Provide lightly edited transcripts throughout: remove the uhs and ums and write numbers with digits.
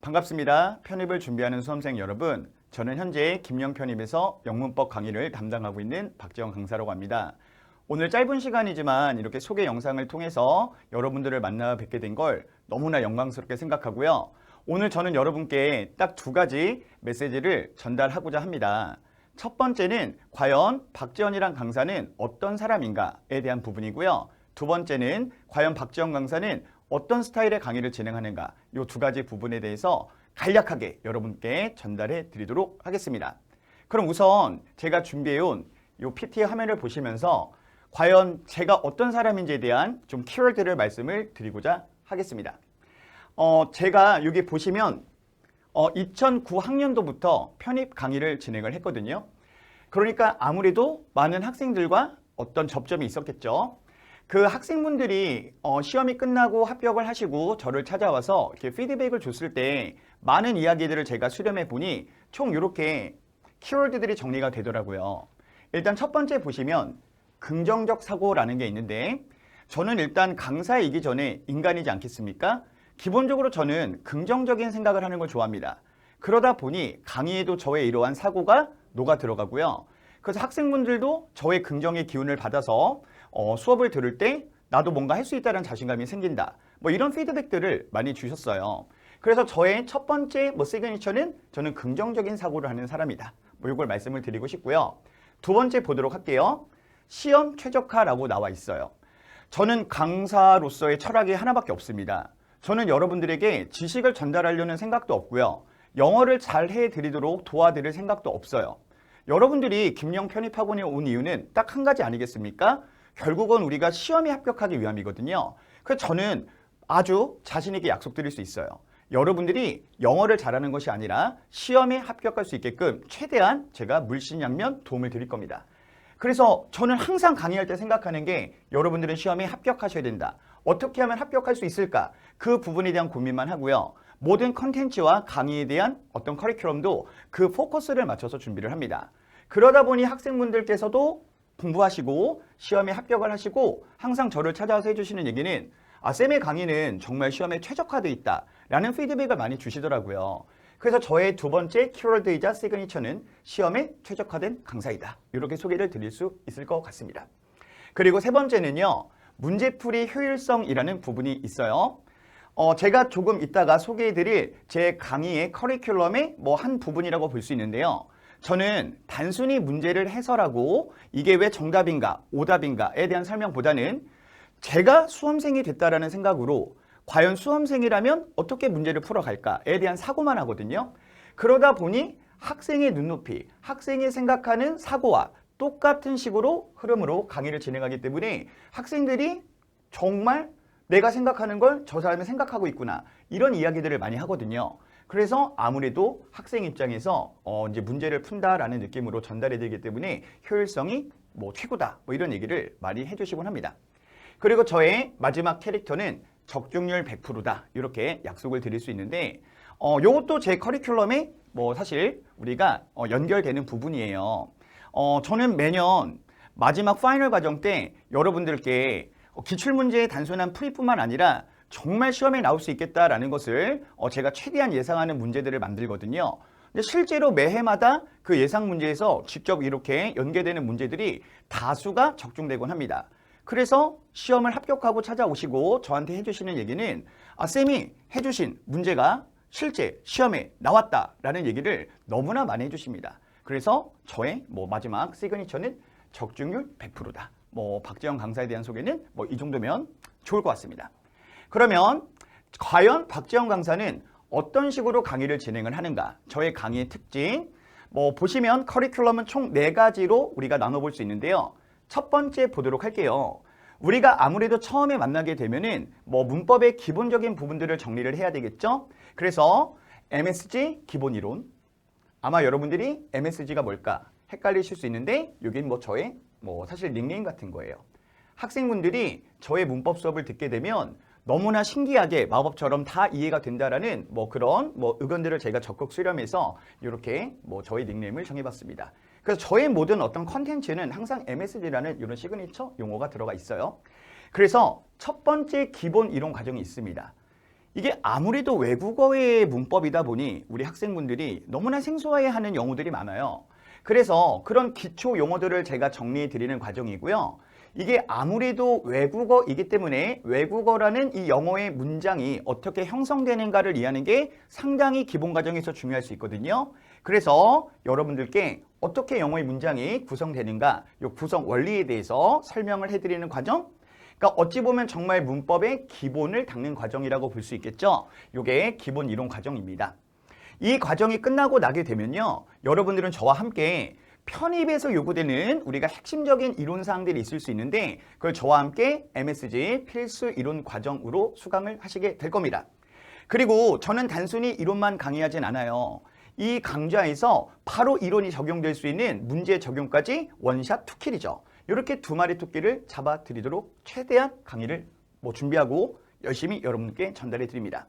반갑습니다. 편입을 준비하는 수험생 여러분, 저는 현재 김영 편입에서 영문법 강의를 담당하고 있는 박재원 강사라고 합니다. 오늘 짧은 시간이지만 이렇게 소개 영상을 통해서 여러분들을 만나 뵙게 된 걸 너무나 영광스럽게 생각하고요. 오늘 저는 여러분께 딱 두 가지 메시지를 전달하고자 합니다. 첫 번째는 과연 박재원이란 강사는 어떤 사람인가에 대한 부분이고요. 두 번째는 과연 박재원 강사는 어떤 스타일의 강의를 진행하는가, 이 두 가지 부분에 대해서 간략하게 여러분께 전달해 드리도록 하겠습니다. 그럼 우선 제가 준비해온 이 PPT 화면을 보시면서 과연 제가 어떤 사람인지에 대한 좀 키워드를 말씀을 드리고자 하겠습니다. 제가 여기 보시면 2009 학년도부터 편입 강의를 진행을 했거든요. 그러니까 아무래도 많은 학생들과 어떤 접점이 있었겠죠. 그 학생분들이 시험이 끝나고 합격을 하시고 저를 찾아와서 이렇게 피드백을 줬을 때 많은 이야기들을 제가 수렴해 보니 총 이렇게 키워드들이 정리가 되더라고요. 일단 첫 번째 보시면 긍정적 사고라는 게 있는데, 저는 일단 강사이기 전에 인간이지 않겠습니까? 기본적으로 저는 긍정적인 생각을 하는 걸 좋아합니다. 그러다 보니 강의에도 저의 이러한 사고가 녹아 들어가고요. 그래서 학생분들도 저의 긍정의 기운을 받아서 수업을 들을 때 나도 뭔가 할 수 있다는 자신감이 생긴다, 뭐 이런 피드백들을 많이 주셨어요. 그래서 저의 첫 번째 시그니처는 저는 긍정적인 사고를 하는 사람이다, 뭐 이걸 말씀을 드리고 싶고요. 두 번째 보도록 할게요. 시험 최적화라고 나와 있어요. 저는 강사로서의 철학이 하나밖에 없습니다. 저는 여러분들에게 지식을 전달하려는 생각도 없고요. 영어를 잘 해드리도록 도와드릴 생각도 없어요. 여러분들이 김영 편입학원에 온 이유는 딱 한 가지 아니겠습니까? 결국은 우리가 시험에 합격하기 위함이거든요. 그래서 저는 아주 자신 있게 약속드릴 수 있어요. 여러분들이 영어를 잘하는 것이 아니라 시험에 합격할 수 있게끔 최대한 제가 물심양면 도움을 드릴 겁니다. 그래서 저는 항상 강의할 때 생각하는 게 여러분들은 시험에 합격하셔야 된다. 어떻게 하면 합격할 수 있을까? 그 부분에 대한 고민만 하고요. 모든 컨텐츠와 강의에 대한 어떤 커리큘럼도 그 포커스를 맞춰서 준비를 합니다. 그러다 보니 학생분들께서도 공부하시고 시험에 합격을 하시고 항상 저를 찾아와서 해주시는 얘기는 쌤의 강의는 정말 시험에 최적화되어 있다 라는 피드백을 많이 주시더라고요. 그래서 저의 두 번째 키워드이자 시그니처는 시험에 최적화된 강사이다, 이렇게 소개를 드릴 수 있을 것 같습니다. 그리고 세 번째는요, 문제풀이 효율성이라는 부분이 있어요. 제가 조금 이따가 소개해드릴 제 강의의 커리큘럼의 한 부분이라고 볼 수 있는데요. 저는 단순히 문제를 해설하고 이게 왜 정답인가 오답인가에 대한 설명보다는 제가 수험생이 됐다라는 생각으로 과연 수험생이라면 어떻게 문제를 풀어갈까에 대한 사고만 하거든요. 그러다 보니 학생의 눈높이, 학생이 생각하는 사고와 똑같은 식으로 흐름으로 강의를 진행하기 때문에 학생들이 정말 내가 생각하는 걸 저 사람이 생각하고 있구나, 이런 이야기들을 많이 하거든요. 그래서 아무래도 학생 입장에서 이제 문제를 푼다라는 느낌으로 전달해드리기 때문에 효율성이 최고다, 이런 얘기를 많이 해주시곤 합니다. 그리고 저의 마지막 캐릭터는 적중률 100%다, 이렇게 약속을 드릴 수 있는데 이것도 제 커리큘럼에 사실 우리가 연결되는 부분이에요. 저는 매년 마지막 파이널 과정 때 여러분들께 기출문제의 단순한 풀이뿐만 아니라 정말 시험에 나올 수 있겠다라는 것을 제가 최대한 예상하는 문제들을 만들거든요. 근데 실제로 매해마다 그 예상 문제에서 직접 이렇게 연계되는 문제들이 다수가 적중되곤 합니다. 그래서 시험을 합격하고 찾아오시고 저한테 해주시는 얘기는 쌤이 해주신 문제가 실제 시험에 나왔다라는 얘기를 너무나 많이 해주십니다. 그래서 저의 마지막 시그니처는 적중률 100%다. 박재원 강사에 대한 소개는 이 정도면 좋을 것 같습니다. 그러면 과연 박재원 강사는 어떤 식으로 강의를 진행을 하는가? 저의 강의의 특징, 보시면 커리큘럼은 총 4가지로 우리가 나눠볼 수 있는데요. 첫 번째 보도록 할게요. 우리가 아무래도 처음에 만나게 되면은 문법의 기본적인 부분들을 정리를 해야 되겠죠? 그래서 MSG 기본 이론, 아마 여러분들이 MSG가 뭘까 헷갈리실 수 있는데 여긴 저의 사실 닉네임 같은 거예요. 학생분들이 저의 문법 수업을 듣게 되면 너무나 신기하게 마법처럼 다 이해가 된다라는 그런 의견들을 제가 적극 수렴해서 이렇게 저의 닉네임을 정해봤습니다. 그래서 저의 모든 어떤 컨텐츠는 항상 MSG라는 이런 시그니처 용어가 들어가 있어요. 그래서 첫 번째 기본 이론 과정이 있습니다. 이게 아무래도 외국어의 문법이다 보니 우리 학생분들이 너무나 생소해하는 용어들이 많아요. 그래서 그런 기초 용어들을 제가 정리해 드리는 과정이고요. 이게 아무래도 외국어이기 때문에 외국어라는 이 영어의 문장이 어떻게 형성되는가를 이해하는 게 상당히 기본 과정에서 중요할 수 있거든요. 그래서 여러분들께 어떻게 영어의 문장이 구성되는가, 이 구성 원리에 대해서 설명을 해드리는 과정. 그러니까 어찌 보면 정말 문법의 기본을 닦는 과정이라고 볼 수 있겠죠. 이게 기본 이론 과정입니다. 이 과정이 끝나고 나게 되면요, 여러분들은 저와 함께 편입에서 요구되는 우리가 핵심적인 이론사항들이 있을 수 있는데 그걸 저와 함께 MSG 필수 이론 과정으로 수강을 하시게 될 겁니다. 그리고 저는 단순히 이론만 강의하진 않아요. 이 강좌에서 바로 이론이 적용될 수 있는 문제 적용까지 원샷 투킬이죠. 이렇게 두 마리 토끼를 잡아드리도록 최대한 강의를 준비하고 열심히 여러분께 전달해 드립니다.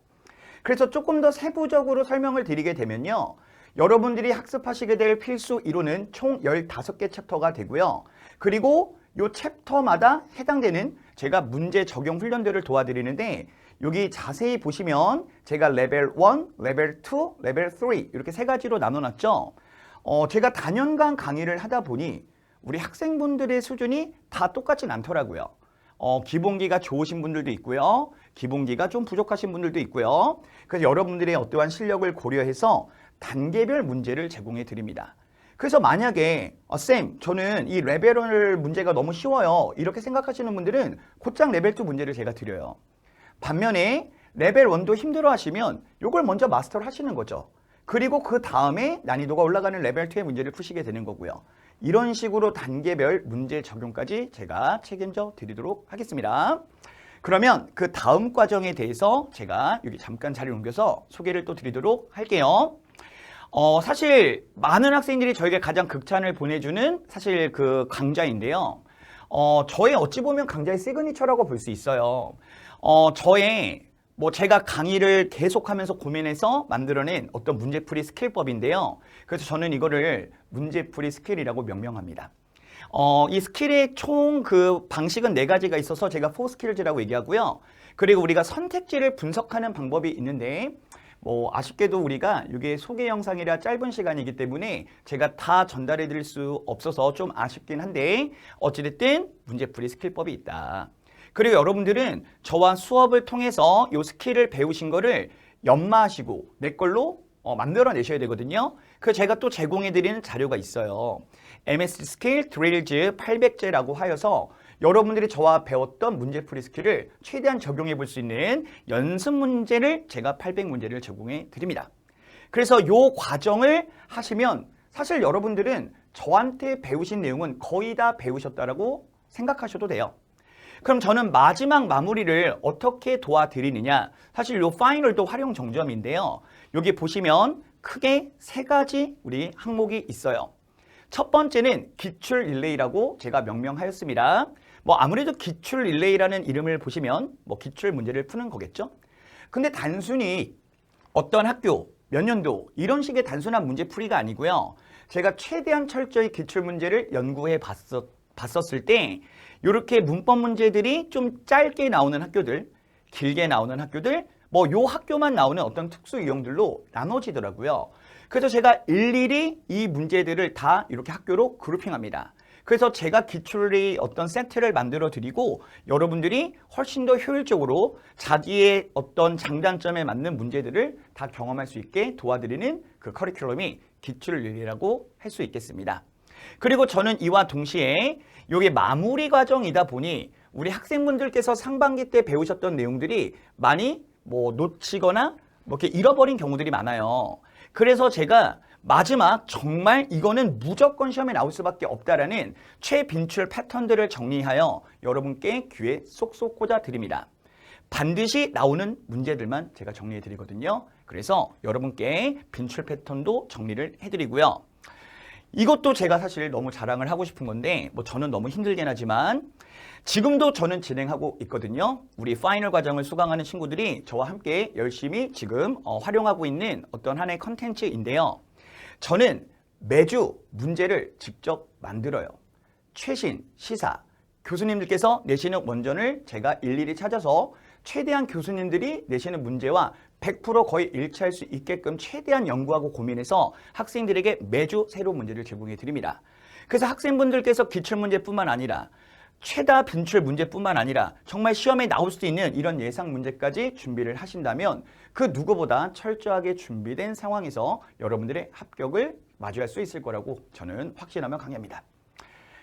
그래서 조금 더 세부적으로 설명을 드리게 되면요, 여러분들이 학습하시게 될 필수 이론은 총 15개 챕터가 되고요. 그리고 이 챕터마다 해당되는 제가 문제 적용 훈련들을 도와드리는데 여기 자세히 보시면 제가 레벨 1, 레벨 2, 레벨 3 이렇게 세 가지로 나눠놨죠. 제가 단연간 강의를 하다 보니 우리 학생분들의 수준이 다 똑같진 않더라고요. 기본기가 좋으신 분들도 있고요. 기본기가 좀 부족하신 분들도 있고요. 그래서 여러분들의 어떠한 실력을 고려해서 단계별 문제를 제공해 드립니다. 그래서 만약에 쌤, 저는 이 레벨 1 문제가 너무 쉬워요. 이렇게 생각하시는 분들은 곧장 레벨 2 문제를 제가 드려요. 반면에 레벨 1도 힘들어 하시면 이걸 먼저 마스터를 하시는 거죠. 그리고 그 다음에 난이도가 올라가는 레벨 2의 문제를 푸시게 되는 거고요. 이런 식으로 단계별 문제 적용까지 제가 책임져 드리도록 하겠습니다. 그러면 그 다음 과정에 대해서 제가 여기 잠깐 자리를 옮겨서 소개를 또 드리도록 할게요. 사실 많은 학생들이 저에게 가장 극찬을 보내주는 사실 그 강좌인데요. 저의 어찌 보면 강좌의 시그니처라고 볼 수 있어요. 저의 제가 강의를 계속하면서 고민해서 만들어낸 어떤 문제풀이 스킬법인데요. 그래서 저는 이거를 문제풀이 스킬이라고 명명합니다. 이 스킬의 총 그 방식은 4가지가 있어서 제가 4스킬즈라고 얘기하고요. 그리고 우리가 선택지를 분석하는 방법이 있는데 아쉽게도 우리가 이게 소개 영상이라 짧은 시간이기 때문에 제가 다 전달해 드릴 수 없어서 좀 아쉽긴 한데 어찌됐든 문제풀이 스킬법이 있다. 그리고 여러분들은 저와 수업을 통해서 이 스킬을 배우신 거를 연마하시고 내 걸로 만들어 내셔야 되거든요. 그래서 제가 또 제공해 드리는 자료가 있어요. MS 스킬 드릴즈 800제라고 하여서 여러분들이 저와 배웠던 문제풀이 스킬을 최대한 적용해 볼 수 있는 연습 문제를 제가 800문제를 제공해 드립니다. 그래서 이 과정을 하시면 사실 여러분들은 저한테 배우신 내용은 거의 다 배우셨다라고 생각하셔도 돼요. 그럼 저는 마지막 마무리를 어떻게 도와드리느냐, 사실 이 파이널도 활용 정점인데요. 여기 보시면 크게 3가지 우리 항목이 있어요. 첫 번째는 기출 릴레이라고 제가 명명하였습니다. 아무래도 기출 릴레이라는 이름을 보시면 기출 문제를 푸는 거겠죠. 근데 단순히 어떤 학교, 몇 년도 이런 식의 단순한 문제풀이가 아니고요. 제가 최대한 철저히 기출 문제를 연구해 봤었을 때 이렇게 문법 문제들이 좀 짧게 나오는 학교들, 길게 나오는 학교들, 요 학교만 나오는 어떤 특수 유형들로 나눠지더라고요. 그래서 제가 일일이 이 문제들을 다 이렇게 학교로 그룹핑합니다. 그래서 제가 기출의 어떤 세트를 만들어 드리고 여러분들이 훨씬 더 효율적으로 자기의 어떤 장단점에 맞는 문제들을 다 경험할 수 있게 도와드리는 그 커리큘럼이 기출릴이라고 할 수 있겠습니다. 그리고 저는 이와 동시에 이게 마무리 과정이다 보니 우리 학생분들께서 상반기 때 배우셨던 내용들이 많이 놓치거나 이렇게 잃어버린 경우들이 많아요. 그래서 제가 마지막 정말 이거는 무조건 시험에 나올 수밖에 없다라는 최빈출 패턴들을 정리하여 여러분께 귀에 쏙쏙 꽂아 드립니다. 반드시 나오는 문제들만 제가 정리해 드리거든요. 그래서 여러분께 빈출 패턴도 정리를 해드리고요. 이것도 제가 사실 너무 자랑을 하고 싶은 건데 저는 너무 힘들긴 하지만 지금도 저는 진행하고 있거든요. 우리 파이널 과정을 수강하는 친구들이 저와 함께 열심히 지금 활용하고 있는 어떤 하나의 컨텐츠인데요. 저는 매주 문제를 직접 만들어요. 최신, 시사, 교수님들께서 내시는 원전을 제가 일일이 찾아서 최대한 교수님들이 내시는 문제와 100% 거의 일치할 수 있게끔 최대한 연구하고 고민해서 학생들에게 매주 새로운 문제를 제공해 드립니다. 그래서 학생분들께서 기출문제뿐만 아니라 최다 분출 문제뿐만 아니라 정말 시험에 나올 수도 있는 이런 예상 문제까지 준비를 하신다면 그 누구보다 철저하게 준비된 상황에서 여러분들의 합격을 마주할 수 있을 거라고 저는 확신하며 강의합니다.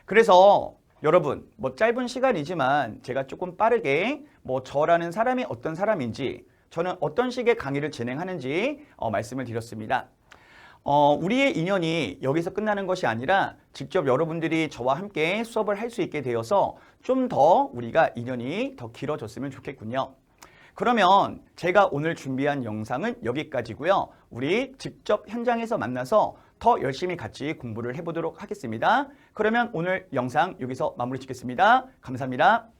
그래서 여러분 짧은 시간이지만 제가 조금 빠르게 저라는 사람이 어떤 사람인지 저는 어떤 식의 강의를 진행하는지 말씀을 드렸습니다. 우리의 인연이 여기서 끝나는 것이 아니라 직접 여러분들이 저와 함께 수업을 할 수 있게 되어서 좀 더 우리가 인연이 더 길어졌으면 좋겠군요. 그러면 제가 오늘 준비한 영상은 여기까지고요. 우리 직접 현장에서 만나서 더 열심히 같이 공부를 해보도록 하겠습니다. 그러면 오늘 영상 여기서 마무리 짓겠습니다. 감사합니다.